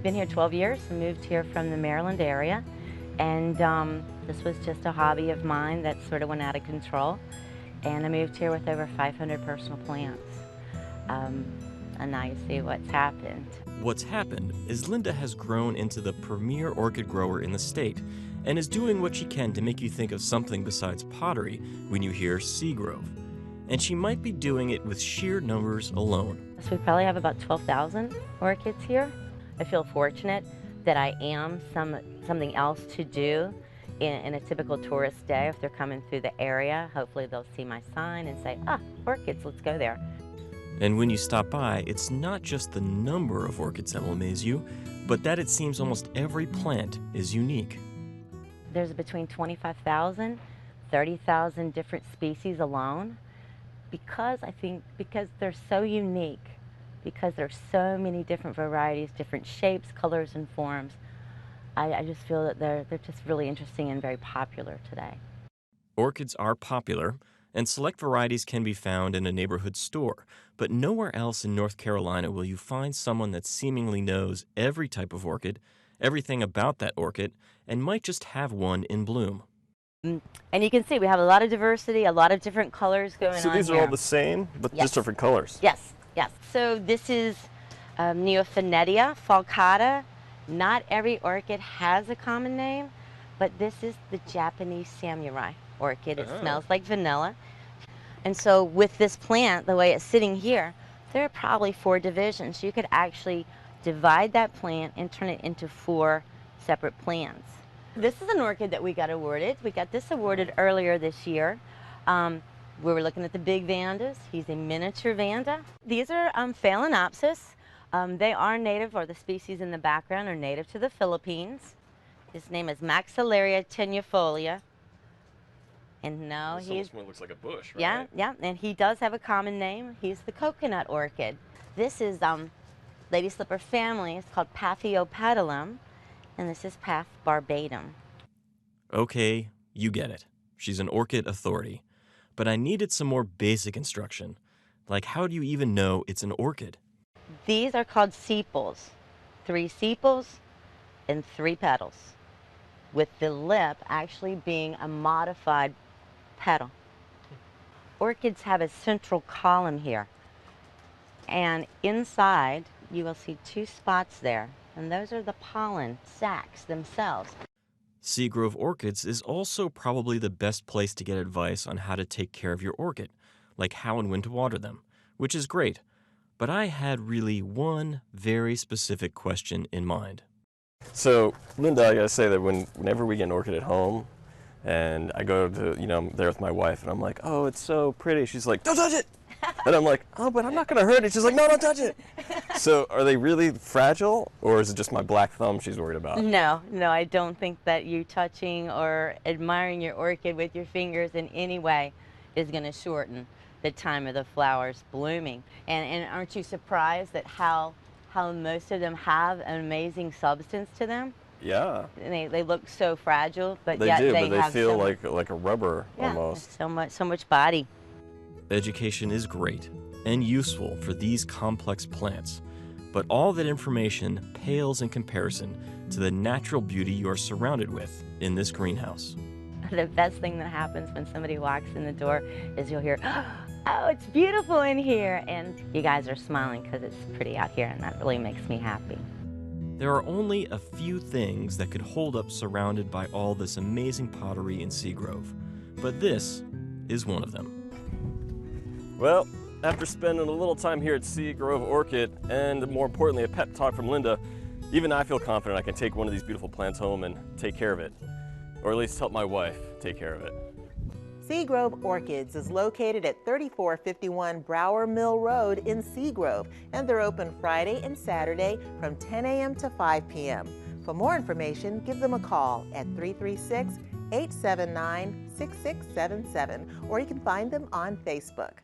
I've been here 12 years. I moved here from the Maryland area, and this was just a hobby of mine that sort of went out of control. And I moved here with over 500 personal plants. And now you see what's happened. What's happened is Linda has grown into the premier orchid grower in the state and is doing what she can to make you think of something besides pottery when you hear Seagrove. And she might be doing it with sheer numbers alone. So we probably have about 12,000 orchids here. I feel fortunate that I am something else to do in a typical tourist day. If they're coming through the area, hopefully they'll see my sign and say, ah, orchids, let's go there. And when you stop by, it's not just the number of orchids that will amaze you, but that it seems almost every plant is unique. There's between 25,000, 30,000 different species alone, because they're so unique, because there's so many different varieties, different shapes, colors, and forms. I just feel that they're just really interesting and very popular today. Orchids are popular, and select varieties can be found in a neighborhood store, but nowhere else in North Carolina will you find someone that seemingly knows every type of orchid, everything about that orchid, and might just have one in bloom. And you can see we have a lot of diversity, a lot of different colors going on So these are here. all the same, but Yes. just different colors? Yes, yes. So this is Neophonetia falcata. Not every orchid has a common name, but this is the Japanese samurai orchid. It smells like vanilla. And so with this plant, the way it's sitting here, there are probably 4 divisions. You could actually divide that plant and turn it into 4 separate plants. This is an orchid that we got awarded. We got this awarded earlier this year. We were looking at the big vandas. He's a miniature vanda. These are Phalaenopsis. They are native, or the species in the background are native to the Philippines. His name is Maxillaria tenuifolia. And no, This he's... almost looks like a bush, right? Yeah, yeah, and he does have a common name. He's the coconut orchid. This is Lady Slipper family. It's called Paphiopedilum, and this is Paph barbatum. Okay, you get it. She's an orchid authority. But I needed some more basic instruction. Like, how do you even know it's an orchid? These are called sepals. 3 sepals and 3 petals, with the lip actually being a modified petal. Orchids have a central column here, and inside you will see 2 spots there, and those are the pollen sacs themselves. Seagrove Orchids is also probably the best place to get advice on how to take care of your orchid, like how and when to water them, which is great. But I had really one very specific question in mind. So, Linda, I gotta say that whenever we get an orchid at home, and I go to, I'm there with my wife, and I'm like, oh, it's so pretty. She's like, don't touch it! And I'm like, oh, but I'm not gonna hurt it. She's like, no, don't touch it! So, are they really fragile, or is it just my black thumb she's worried about? No, I don't think that you touching or admiring your orchid with your fingers in any way is going to shorten the time of the flowers blooming. And aren't you surprised at how most of them have an amazing substance to them? Yeah. And they look so fragile, but They yet do, they but they have feel so like a rubber almost. so much body. Education is great and useful for these complex plants, but all that information pales in comparison to the natural beauty you are surrounded with in this greenhouse. The best thing that happens when somebody walks in the door is you'll hear, oh, it's beautiful in here, and you guys are smiling because it's pretty out here, and that really makes me happy. There are only a few things that could hold up surrounded by all this amazing pottery in Seagrove, but this is one of them. Well, after spending a little time here at Seagrove Orchid, and more importantly, a pep talk from Linda, even I feel confident I can take one of these beautiful plants home and take care of it. Or at least help my wife take care of it. Seagrove Orchids is located at 3451 Brower Mill Road in Seagrove, and they're open Friday and Saturday from 10 a.m. to 5 p.m. For more information, give them a call at 336-879-6677, or you can find them on Facebook.